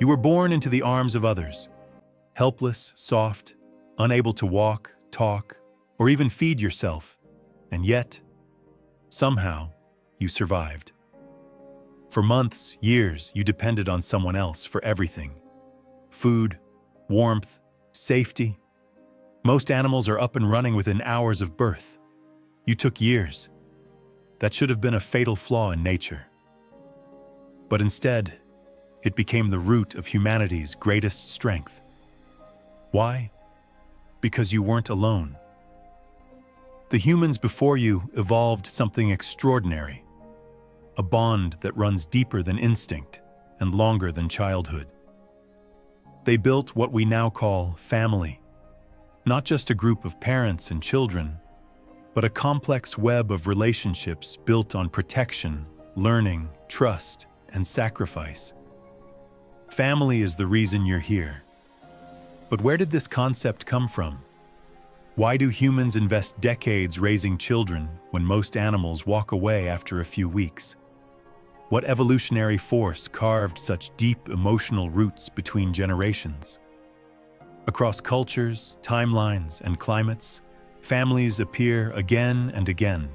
You were born into the arms of others, helpless, soft, unable to walk, talk, or even feed yourself, and yet, somehow, you survived. For months, years, you depended on someone else for everything. Food, warmth, safety. Most animals are up and running within hours of birth. You took years. That should have been a fatal flaw in nature. But instead, it became the root of humanity's greatest strength. Why? Because you weren't alone. The humans before you evolved something extraordinary, a bond that runs deeper than instinct and longer than childhood. They built what we now call family, not just a group of parents and children, but a complex web of relationships built on protection, learning, trust, and sacrifice. Family is the reason you're here. But where did this concept come from? Why do humans invest decades raising children when most animals walk away after a few weeks? What evolutionary force carved such deep emotional roots between generations? Across cultures, timelines, and climates, families appear again and again,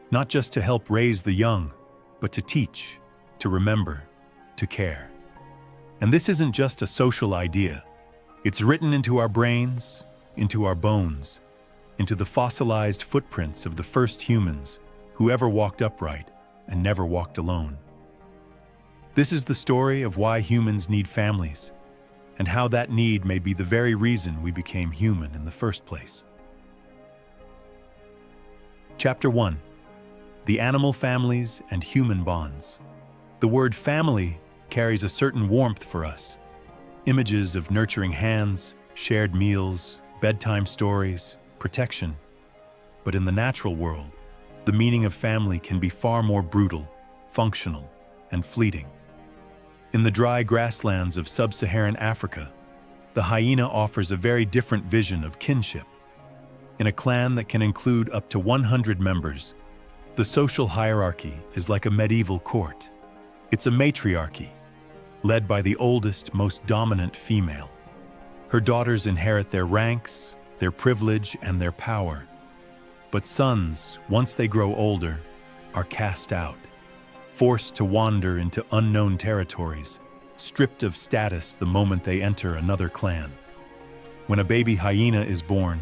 not just to help raise the young, but to teach, to remember, to care. And this isn't just a social idea. It's written into our brains, into our bones, into the fossilized footprints of the first humans who ever walked upright and never walked alone. This is the story of why humans need families, and how that need may be the very reason we became human in the first place. Chapter 1. The Animal Families and Human Bonds. The word family carries a certain warmth for us. Images of nurturing hands, shared meals, bedtime stories, protection. But in the natural world, the meaning of family can be far more brutal, functional, and fleeting. In the dry grasslands of sub-Saharan Africa, the hyena offers a very different vision of kinship. In a clan that can include up to 100 members, the social hierarchy is like a medieval court. It's a matriarchy, led by the oldest, most dominant female. Her daughters inherit their ranks, their privilege, and their power. But sons, once they grow older, are cast out, forced to wander into unknown territories, stripped of status the moment they enter another clan. When a baby hyena is born,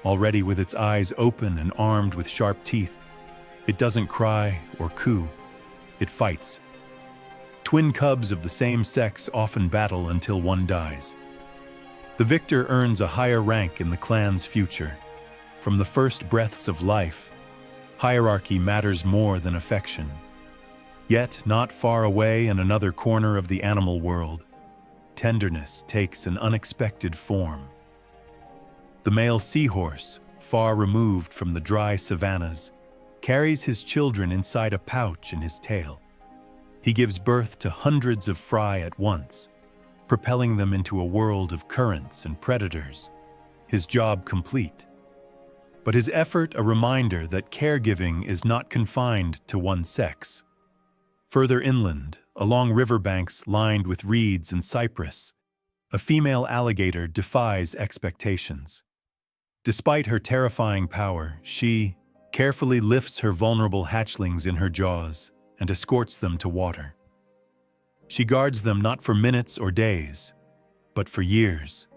already with its eyes open and armed with sharp teeth, it doesn't cry or coo, it fights. Twin cubs of the same sex often battle until one dies. The victor earns a higher rank in the clan's future. From the first breaths of life, hierarchy matters more than affection. Yet, not far away in another corner of the animal world, tenderness takes an unexpected form. The male seahorse, far removed from the dry savannahs, carries his children inside a pouch in his tail. He gives birth to hundreds of fry at once, propelling them into a world of currents and predators, his job complete. But his effort a reminder that caregiving is not confined to one sex. Further inland, along riverbanks lined with reeds and cypress, a female alligator defies expectations. Despite her terrifying power, she carefully lifts her vulnerable hatchlings in her jaws and escorts them to water. She guards them not for minutes or days, but for years,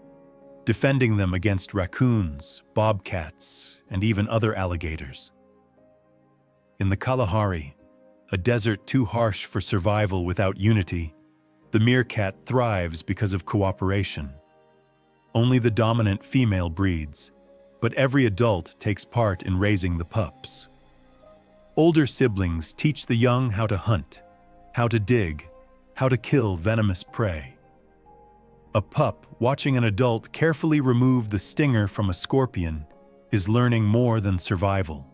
defending them against raccoons, bobcats, and even other alligators. In the Kalahari, a desert too harsh for survival without unity, the meerkat thrives because of cooperation. Only the dominant female breeds, but every adult takes part in raising the pups. Older siblings teach the young how to hunt, how to dig, how to kill venomous prey. A pup watching an adult carefully remove the stinger from a scorpion is learning more than survival.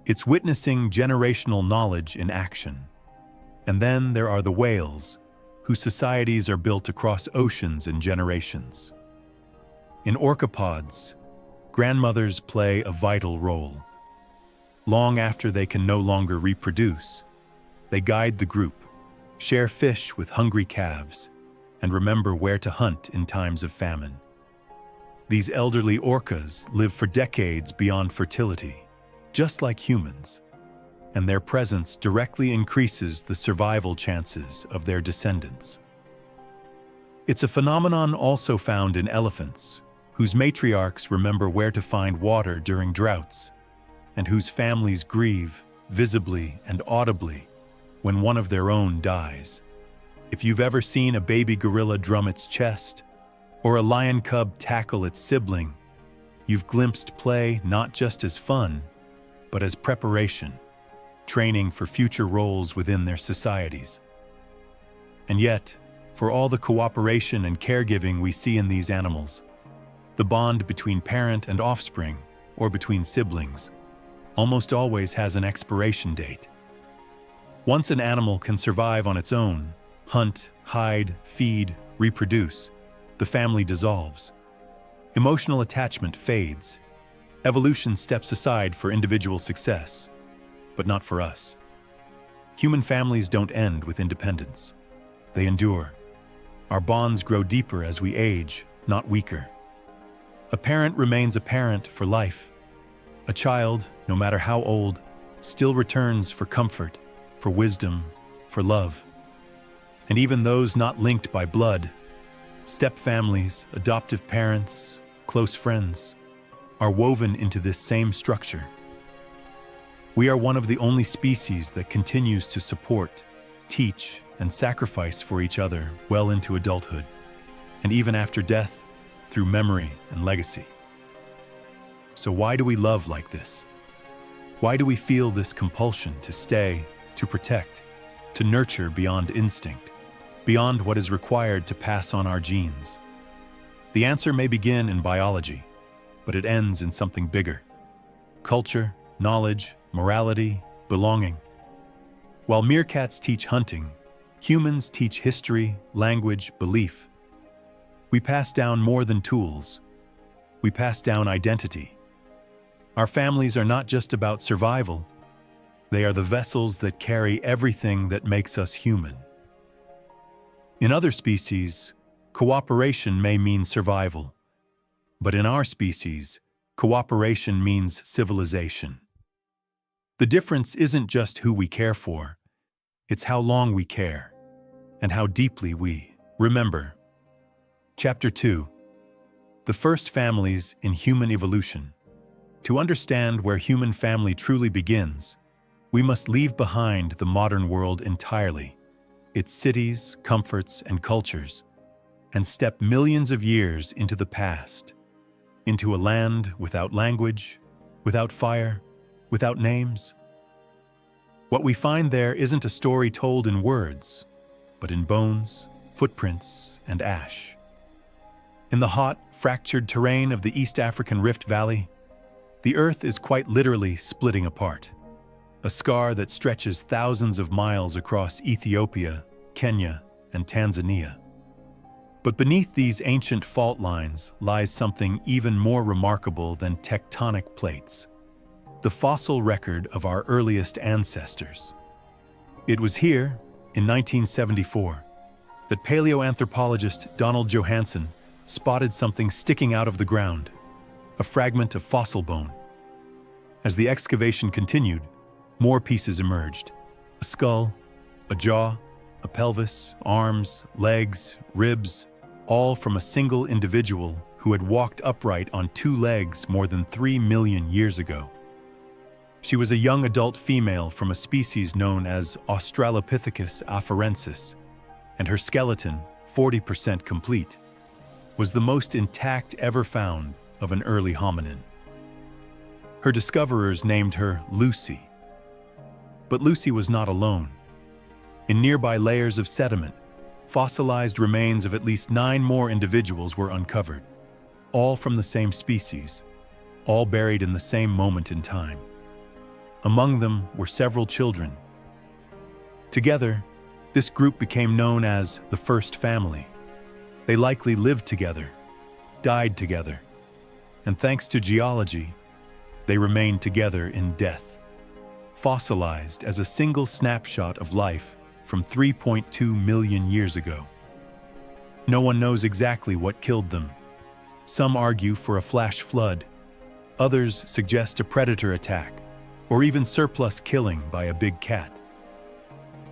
It's witnessing generational knowledge in action. And then there are the whales, whose societies are built across oceans and generations. In orcapods, grandmothers play a vital role. Long after they can no longer reproduce, they guide the group, share fish with hungry calves, and remember where to hunt in times of famine. These elderly orcas live for decades beyond fertility, just like humans, and their presence directly increases the survival chances of their descendants. It's a phenomenon also found in elephants, whose matriarchs remember where to find water during droughts, and whose families grieve visibly and audibly when one of their own dies. If you've ever seen a baby gorilla drum its chest, or a lion cub tackle its sibling, you've glimpsed play not just as fun, but as preparation, training for future roles within their societies. And yet, for all the cooperation and caregiving we see in these animals, the bond between parent and offspring, or between siblings, almost always has an expiration date. Once an animal can survive on its own, hunt, hide, feed, reproduce, the family dissolves. Emotional attachment fades. Evolution steps aside for individual success, but not for us. Human families don't end with independence. They endure. Our bonds grow deeper as we age, not weaker. A parent remains a parent for life. A child, no matter how old, still returns for comfort, for wisdom, for love. And even those not linked by blood, step-families, adoptive parents, close friends, are woven into this same structure. We are one of the only species that continues to support, teach, and sacrifice for each other well into adulthood, and even after death, through memory and legacy. So why do we love like this? Why do we feel this compulsion to stay, to protect, to nurture beyond instinct, beyond what is required to pass on our genes? The answer may begin in biology, but it ends in something bigger: culture, knowledge, morality, belonging. While meerkats teach hunting, humans teach history, language, belief. We pass down more than tools. We pass down identity. Our families are not just about survival. They are the vessels that carry everything that makes us human. In other species, cooperation may mean survival. But in our species, cooperation means civilization. The difference isn't just who we care for, it's how long we care, and how deeply we remember. Chapter 2. The First Families in Human Evolution. To understand where human family truly begins, we must leave behind the modern world entirely, its cities, comforts, and cultures, and step millions of years into the past, into a land without language, without fire, without names. What we find there isn't a story told in words, but in bones, footprints, and ash. In the hot, fractured terrain of the East African Rift Valley, the earth is quite literally splitting apart, a scar that stretches thousands of miles across Ethiopia, Kenya, and Tanzania. But beneath these ancient fault lines lies something even more remarkable than tectonic plates: the fossil record of our earliest ancestors. It was here, in 1974, that paleoanthropologist Donald Johanson spotted something sticking out of the ground, a fragment of fossil bone. As the excavation continued, more pieces emerged: a skull, a jaw, a pelvis, arms, legs, ribs, all from a single individual who had walked upright on two legs more than 3 million years ago. She was a young adult female from a species known as Australopithecus afarensis, and her skeleton, 40% complete, was the most intact ever found of an early hominin. Her discoverers named her Lucy. But Lucy was not alone. In nearby layers of sediment, fossilized remains of at least 9 more individuals were uncovered, all from the same species, all buried in the same moment in time. Among them were several children. Together, this group became known as the First Family. They likely lived together, died together, and thanks to geology, they remained together in death, fossilized as a single snapshot of life from 3.2 million years ago. No one knows exactly what killed them. Some argue for a flash flood. Others suggest a predator attack, or even surplus killing by a big cat.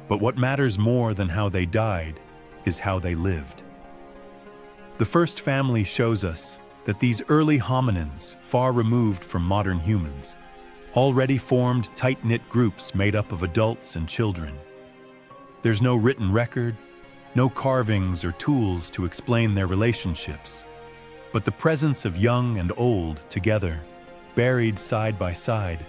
But what matters more than how they died is how they lived. The first family shows us that these early hominins, far removed from modern humans, already formed tight-knit groups made up of adults and children. There's no written record, no carvings or tools to explain their relationships, but the presence of young and old together, buried side by side,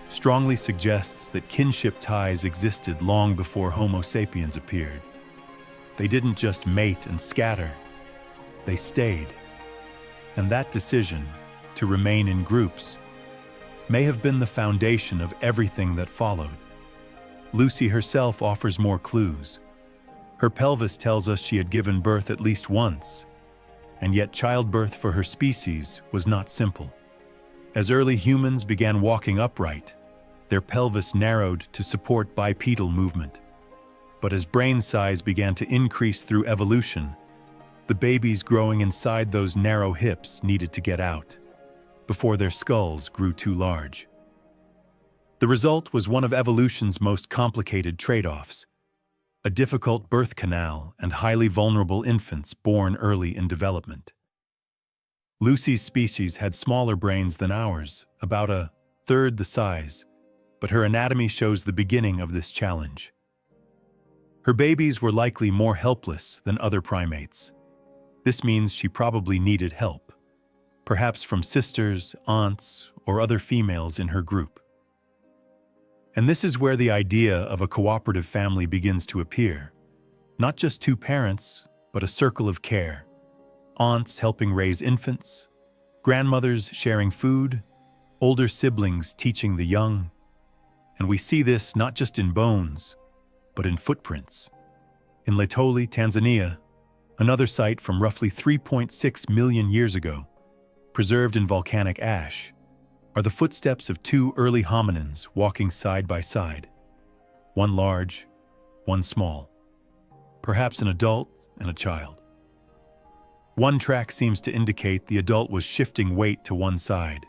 strongly suggests that kinship ties existed long before Homo sapiens appeared. They didn't just mate and scatter, they stayed. And that decision, to remain in groups, may have been the foundation of everything that followed. Lucy herself offers more clues. Her pelvis tells us she had given birth at least once, and yet childbirth for her species was not simple. As early humans began walking upright, their pelvis narrowed to support bipedal movement. But as brain size began to increase through evolution, the babies growing inside those narrow hips needed to get out before their skulls grew too large. The result was one of evolution's most complicated trade-offs: a difficult birth canal and highly vulnerable infants born early in development. Lucy's species had smaller brains than ours, about a third the size, but her anatomy shows the beginning of this challenge. Her babies were likely more helpless than other primates. This means she probably needed help, perhaps from sisters, aunts, or other females in her group. And this is where the idea of a cooperative family begins to appear. Not just two parents, but a circle of care. Aunts helping raise infants, grandmothers sharing food, older siblings teaching the young. And we see this not just in bones, but in footprints. In Letoli, Tanzania, another site from roughly 3.6 million years ago, preserved in volcanic ash, are the footsteps of two early hominins walking side by side. One large, one small. Perhaps an adult and a child. One track seems to indicate the adult was shifting weight to one side,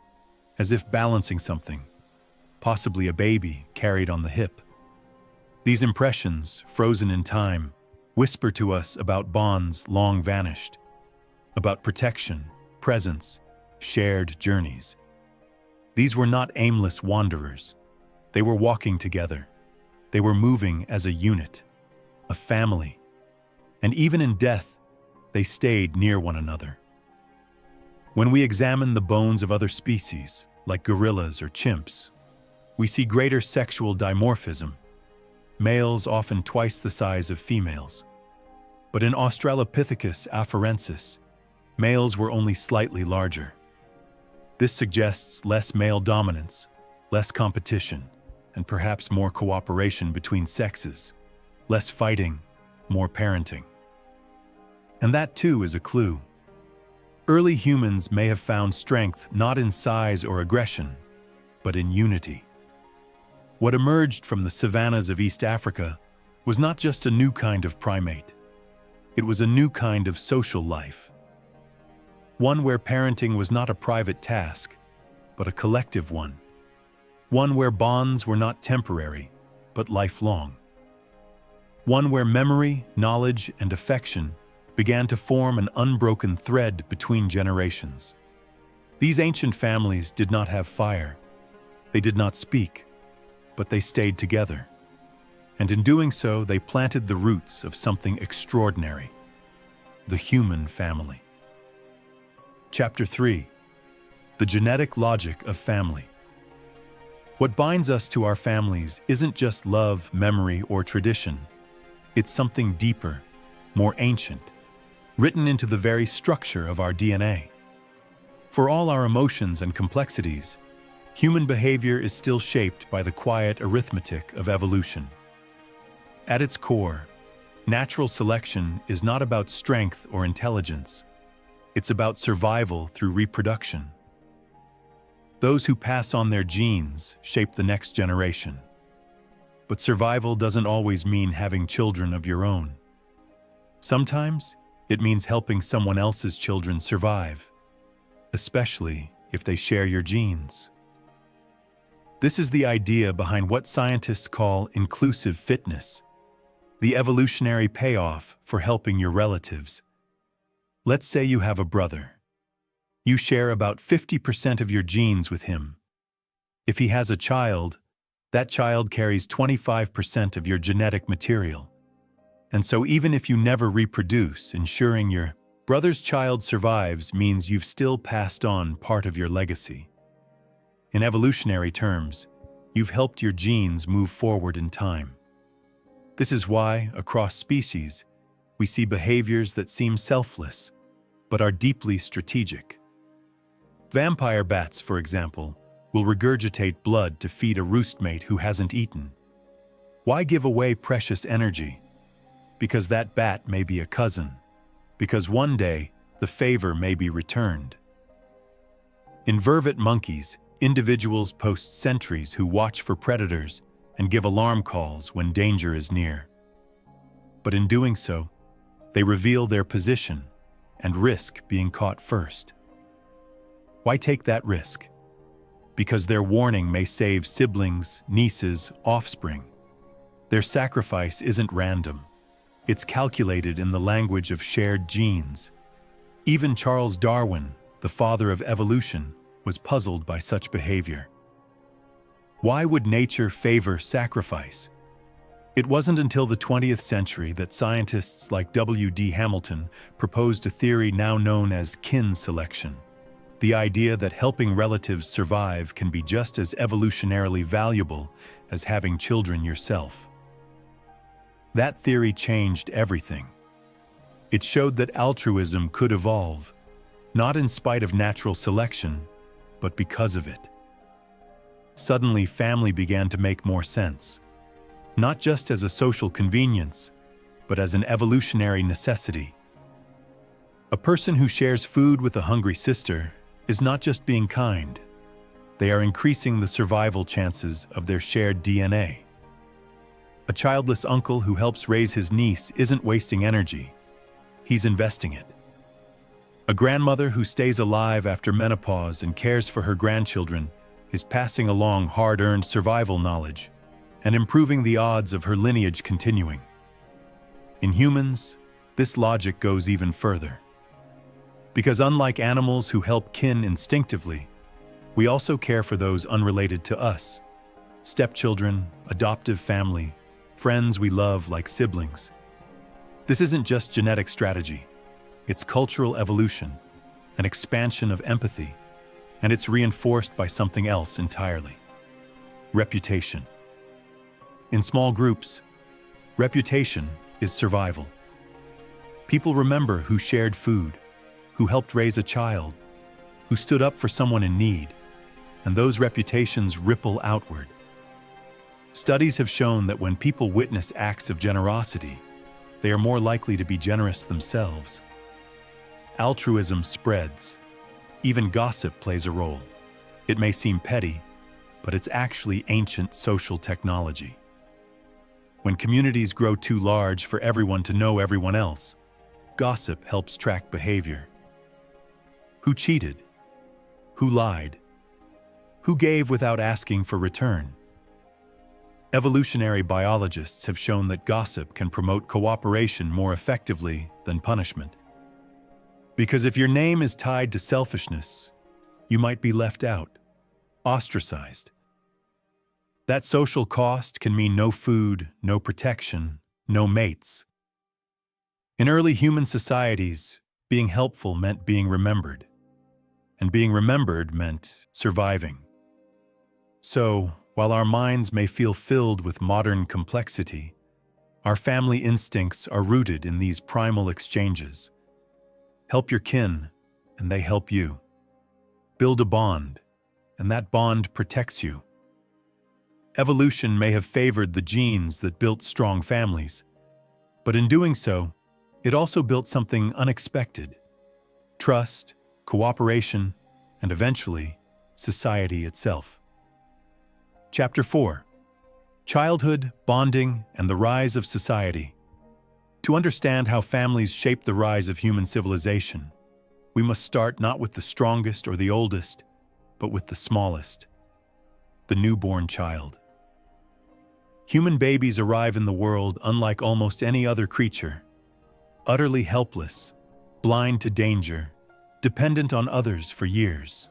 as if balancing something, possibly a baby carried on the hip. These impressions, frozen in time, whisper to us about bonds long vanished, about protection, presence, shared journeys. These were not aimless wanderers. They were walking together. They were moving as a unit, a family. And even in death, they stayed near one another. When we examine the bones of other species, like gorillas or chimps, we see greater sexual dimorphism, males often twice the size of females. But in Australopithecus afarensis, males were only slightly larger. This suggests less male dominance, less competition, and perhaps more cooperation between sexes, less fighting, more parenting. And that too is a clue. Early humans may have found strength not in size or aggression, but in unity. What emerged from the savannahs of East Africa was not just a new kind of primate. It was a new kind of social life. One where parenting was not a private task, but a collective one. One where bonds were not temporary, but lifelong. One where memory, knowledge, and affection began to form an unbroken thread between generations. These ancient families did not have fire. They did not speak, but they stayed together. And in doing so, they planted the roots of something extraordinary: the human family. Chapter 3. The Genetic Logic of Family. What binds us to our families isn't just love, memory, or tradition. It's something deeper, more ancient, written into the very structure of our DNA. For all our emotions and complexities, human behavior is still shaped by the quiet arithmetic of evolution. At its core, natural selection is not about strength or intelligence. It's about survival through reproduction. Those who pass on their genes shape the next generation. But survival doesn't always mean having children of your own. Sometimes, It means helping someone else's children survive, especially if they share your genes. This is the idea behind what scientists call inclusive fitness, the evolutionary payoff for helping your relatives. Let's say you have a brother. You share about 50% of your genes with him. If he has a child, that child carries 25% of your genetic material. And so even if you never reproduce, ensuring your brother's child survives means you've still passed on part of your legacy. In evolutionary terms, you've helped your genes move forward in time. This is why, across species, we see behaviors that seem selfless, but are deeply strategic. Vampire bats, for example, will regurgitate blood to feed a roostmate who hasn't eaten. Why give away precious energy? Because that bat may be a cousin. Because one day, the favor may be returned. In vervet monkeys, individuals post sentries who watch for predators and give alarm calls when danger is near. But in doing so, they reveal their position and risk being caught first. Why take that risk? Because their warning may save siblings, nieces, offspring. Their sacrifice isn't random. It's calculated in the language of shared genes. Even Charles Darwin, the father of evolution, was puzzled by such behavior. Why would nature favor sacrifice? It wasn't until the 20th century that scientists like W.D. Hamilton proposed a theory now known as kin selection. The idea that helping relatives survive can be just as evolutionarily valuable as having children yourself. That theory changed everything. It showed that altruism could evolve, not in spite of natural selection, but because of it. Suddenly, family began to make more sense, not just as a social convenience, but as an evolutionary necessity. A person who shares food with a hungry sister is not just being kind. They are increasing the survival chances of their shared DNA. A childless uncle who helps raise his niece isn't wasting energy. He's investing it. A grandmother who stays alive after menopause and cares for her grandchildren is passing along hard-earned survival knowledge and improving the odds of her lineage continuing. In humans, this logic goes even further. Because unlike animals who help kin instinctively, we also care for those unrelated to us: stepchildren, adoptive family, friends we love like siblings. This isn't just genetic strategy. It's cultural evolution, an expansion of empathy, and it's reinforced by something else entirely: reputation. In small groups, reputation is survival. People remember who shared food, who helped raise a child, who stood up for someone in need, and those reputations ripple outward. Studies have shown that when people witness acts of generosity, they are more likely to be generous themselves. Altruism spreads. Even gossip plays a role. It may seem petty, but it's actually ancient social technology. When communities grow too large for everyone to know everyone else, gossip helps track behavior. Who cheated? Who lied? Who gave without asking for return? Evolutionary biologists have shown that gossip can promote cooperation more effectively than punishment. Because if your name is tied to selfishness, you might be left out, ostracized. That social cost can mean no food, no protection, no mates. In early human societies, being helpful meant being remembered, and being remembered meant surviving. So, while our minds may feel filled with modern complexity, our family instincts are rooted in these primal exchanges. Help your kin, and they help you. Build a bond, and that bond protects you. Evolution may have favored the genes that built strong families, but in doing so, it also built something unexpected: trust, cooperation, and eventually, society itself. Chapter 4: Childhood, Bonding, and the Rise of Society. To understand how families shape the rise of human civilization, we must start not with the strongest or the oldest, but with the smallest, the newborn child. Human babies arrive in the world unlike almost any other creature, utterly helpless, blind to danger, dependent on others for years.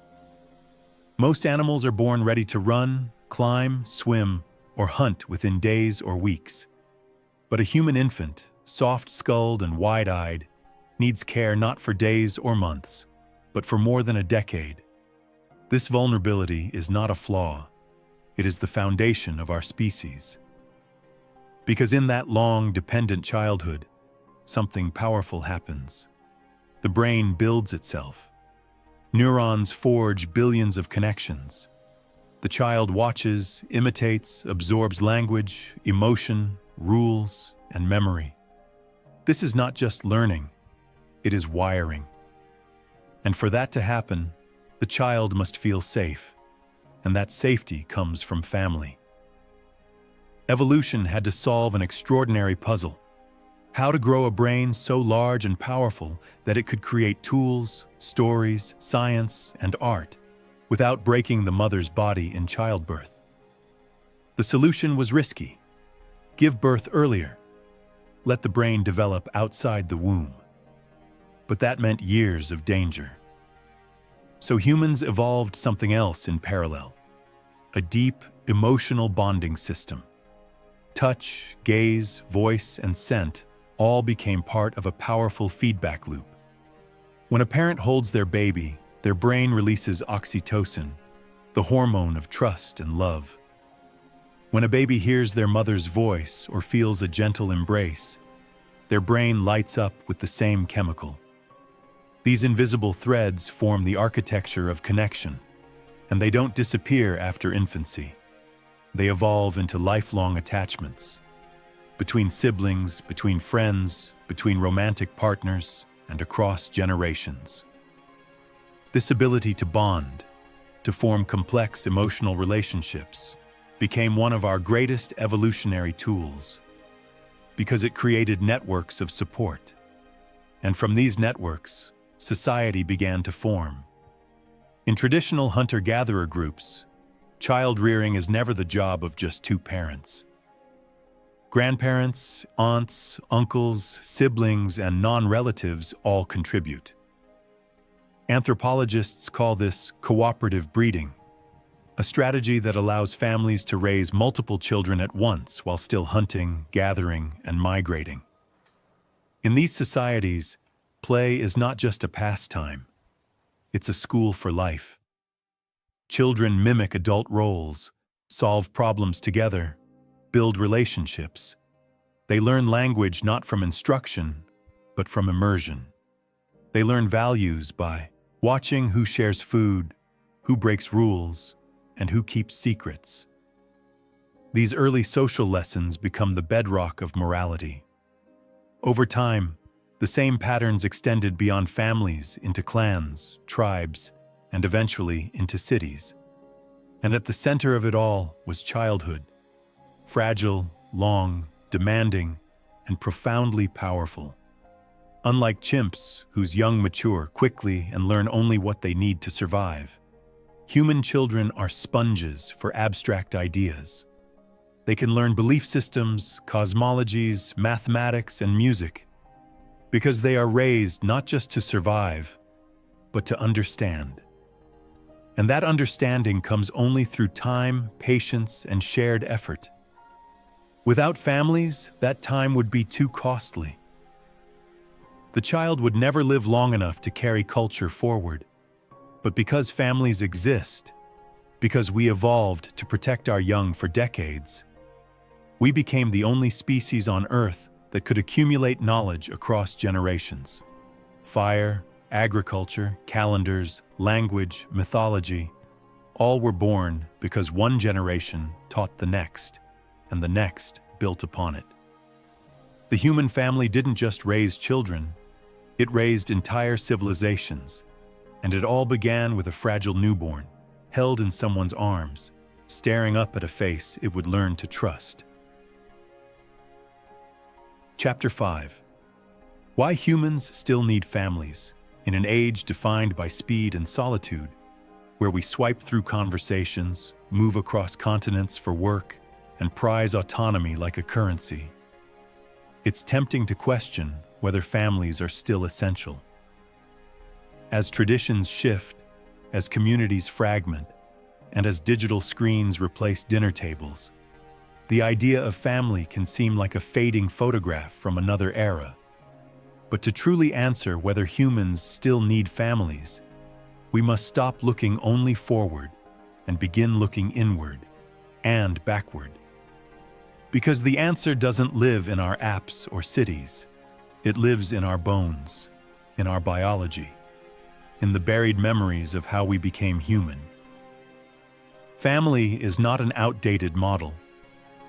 Most animals are born ready to run, climb, swim, or hunt within days or weeks. But a human infant, soft-skulled and wide-eyed, needs care not for days or months, but for more than a decade. This vulnerability is not a flaw. It is the foundation of our species. Because in that long, dependent childhood, something powerful happens. The brain builds itself. Neurons forge billions of connections. The child watches, imitates, absorbs language, emotion, rules, and memory. This is not just learning, it is wiring. And for that to happen, the child must feel safe, and that safety comes from family. Evolution had to solve an extraordinary puzzle: how to grow a brain so large and powerful that it could create tools, stories, science, and art without breaking the mother's body in childbirth. The solution was risky. Give birth earlier. Let the brain develop outside the womb. But that meant years of danger. So humans evolved something else in parallel: a deep, emotional bonding system. Touch, gaze, voice, and scent all became part of a powerful feedback loop. When a parent holds their baby, their brain releases oxytocin, the hormone of trust and love. When a baby hears their mother's voice or feels a gentle embrace, their brain lights up with the same chemical. These invisible threads form the architecture of connection, and they don't disappear after infancy. They evolve into lifelong attachments. Between siblings, between friends, between romantic partners, and across generations. This ability to bond, to form complex emotional relationships, became one of our greatest evolutionary tools, because it created networks of support. And from these networks, society began to form. In traditional hunter-gatherer groups, child rearing is never the job of just two parents. Grandparents, aunts, uncles, siblings, and non-relatives all contribute. Anthropologists call this cooperative breeding, a strategy that allows families to raise multiple children at once while still hunting, gathering, and migrating. In these societies, play is not just a pastime, it's a school for life. Children mimic adult roles, solve problems together, build relationships. They learn language not from instruction, but from immersion. They learn values by watching who shares food, who breaks rules, and who keeps secrets. These early social lessons become the bedrock of morality. Over time, the same patterns extended beyond families into clans, tribes, and eventually into cities. And at the center of it all was childhood, fragile, long, demanding, and profoundly powerful. Unlike chimps, whose young mature quickly and learn only what they need to survive, human children are sponges for abstract ideas. They can learn belief systems, cosmologies, mathematics, and music, because they are raised not just to survive, but to understand. And that understanding comes only through time, patience, and shared effort. Without families, that time would be too costly. The child would never live long enough to carry culture forward. But because families exist, because we evolved to protect our young for decades, we became the only species on Earth that could accumulate knowledge across generations. Fire, agriculture, calendars, language, mythology, all were born because one generation taught the next, and the next built upon it. The human family didn't just raise children, it raised entire civilizations, and it all began with a fragile newborn, held in someone's arms, staring up at a face it would learn to trust. Chapter 5. Why humans still need families in an age defined by speed and solitude, where we swipe through conversations, move across continents for work, and prize autonomy like a currency. It's tempting to question whether families are still essential. As traditions shift, as communities fragment, and as digital screens replace dinner tables, the idea of family can seem like a fading photograph from another era. But to truly answer whether humans still need families, we must stop looking only forward and begin looking inward and backward. Because the answer doesn't live in our apps or cities. It lives in our bones, in our biology, in the buried memories of how we became human. Family is not an outdated model.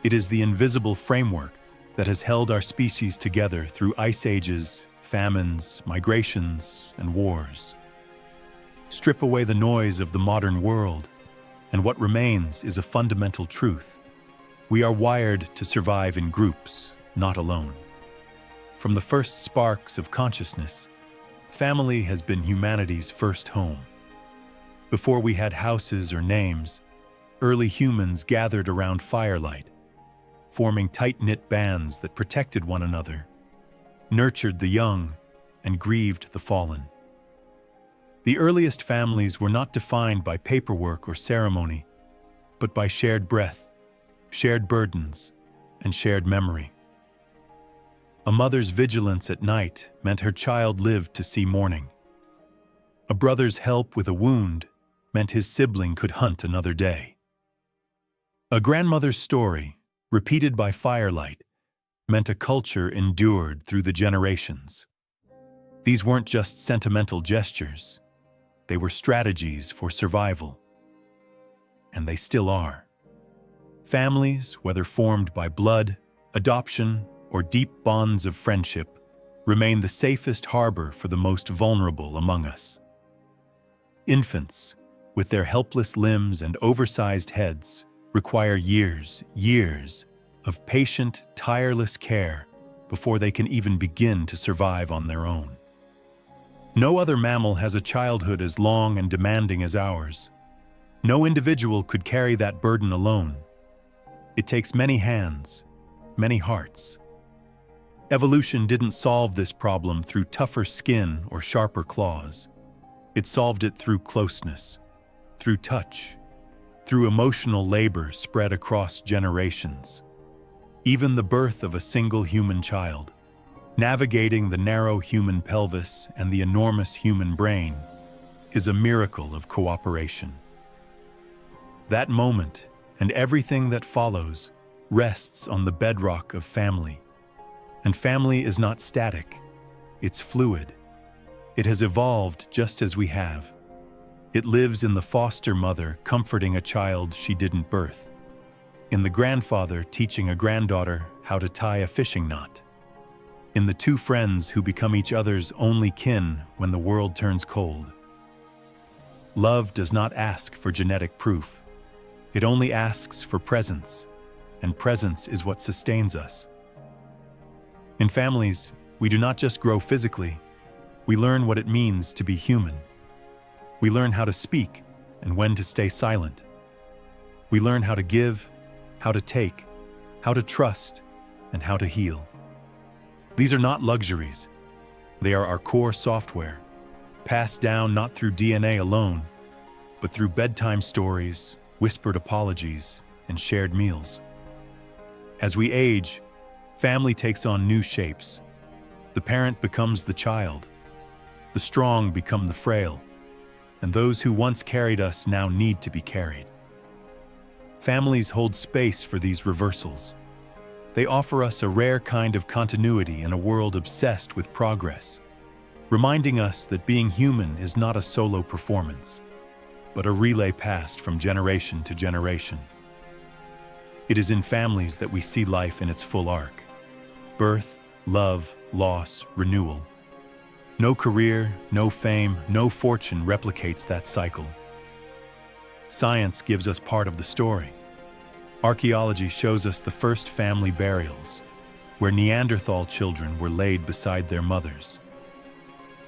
It is the invisible framework that has held our species together through ice ages, famines, migrations, and wars. Strip away the noise of the modern world, and what remains is a fundamental truth. We are wired to survive in groups, not alone. From the first sparks of consciousness, family has been humanity's first home. Before we had houses or names, early humans gathered around firelight, forming tight-knit bands that protected one another, nurtured the young, and grieved the fallen. The earliest families were not defined by paperwork or ceremony, but by shared breath, shared burdens, and shared memory. A mother's vigilance at night meant her child lived to see morning. A brother's help with a wound meant his sibling could hunt another day. A grandmother's story, repeated by firelight, meant a culture endured through the generations. These weren't just sentimental gestures. They were strategies for survival. And they still are. Families, whether formed by blood, adoption, or deep bonds of friendship, remain the safest harbor for the most vulnerable among us. Infants, with their helpless limbs and oversized heads, require years of patient, tireless care before they can even begin to survive on their own. No other mammal has a childhood as long and demanding as ours. No individual could carry that burden alone. It takes many hands, many hearts. Evolution didn't solve this problem through tougher skin or sharper claws. It solved it through closeness, through touch, through emotional labor spread across generations. Even the birth of a single human child, navigating the narrow human pelvis and the enormous human brain, is a miracle of cooperation. That moment, and everything that follows, rests on the bedrock of family. And family is not static, it's fluid. It has evolved just as we have. It lives in the foster mother comforting a child she didn't birth, in the grandfather teaching a granddaughter how to tie a fishing knot, in the two friends who become each other's only kin when the world turns cold. Love does not ask for genetic proof. It only asks for presence, and presence is what sustains us. In families, we do not just grow physically, we learn what it means to be human. We learn how to speak and when to stay silent. We learn how to give, how to take, how to trust, and how to heal. These are not luxuries. They are our core software, passed down not through DNA alone, but through bedtime stories, whispered apologies, and shared meals. As we age, family takes on new shapes. The parent becomes the child. The strong become the frail. And those who once carried us now need to be carried. Families hold space for these reversals. They offer us a rare kind of continuity in a world obsessed with progress, reminding us that being human is not a solo performance, but a relay passed from generation to generation. It is in families that we see life in its full arc: birth, love, loss, renewal. No career, no fame, no fortune replicates that cycle. Science gives us part of the story. Archaeology shows us the first family burials, where Neanderthal children were laid beside their mothers.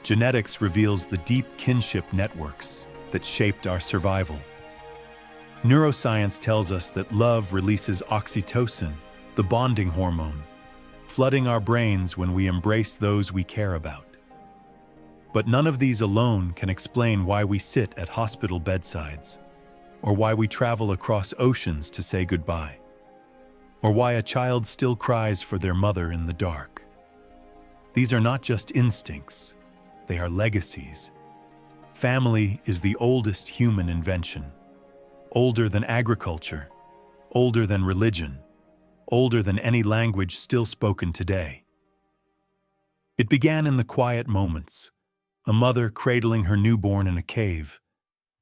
Genetics reveals the deep kinship networks that shaped our survival. Neuroscience tells us that love releases oxytocin, the bonding hormone, flooding our brains when we embrace those we care about. But none of these alone can explain why we sit at hospital bedsides, or why we travel across oceans to say goodbye, or why a child still cries for their mother in the dark. These are not just instincts, they are legacies. Family is the oldest human invention, older than agriculture, older than religion, older than any language still spoken today. It began in the quiet moments, a mother cradling her newborn in a cave,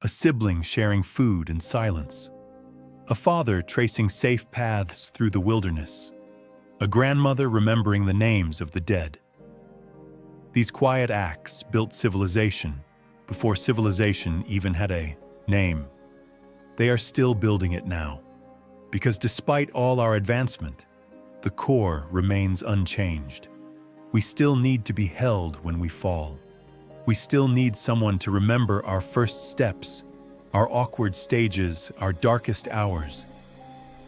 a sibling sharing food in silence, a father tracing safe paths through the wilderness, a grandmother remembering the names of the dead. These quiet acts built civilization before civilization even had a name. They are still building it now, because despite all our advancement, the core remains unchanged. We still need to be held when we fall. We still need someone to remember our first steps, our awkward stages, our darkest hours.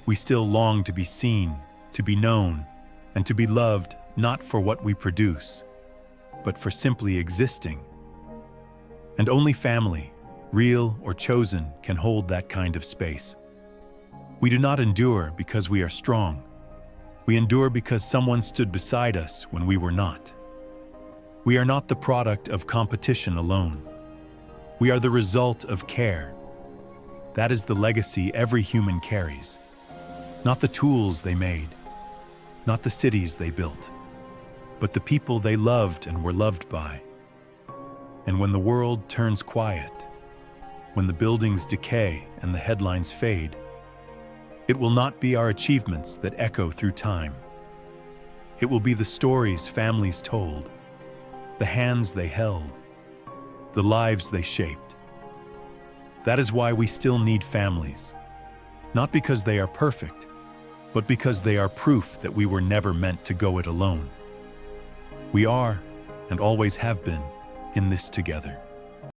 We still long to be seen, to be known, and to be loved not for what we produce, but for simply existing. And only family, real or chosen, can hold that kind of space. We do not endure because we are strong. We endure because someone stood beside us when we were not. We are not the product of competition alone. We are the result of care. That is the legacy every human carries. Not the tools they made, not the cities they built, but the people they loved and were loved by. And when the world turns quiet, when the buildings decay and the headlines fade, it will not be our achievements that echo through time. It will be the stories families told, the hands they held, the lives they shaped. That is why we still need families, not because they are perfect, but because they are proof that we were never meant to go it alone. We are, and always have been, in this together.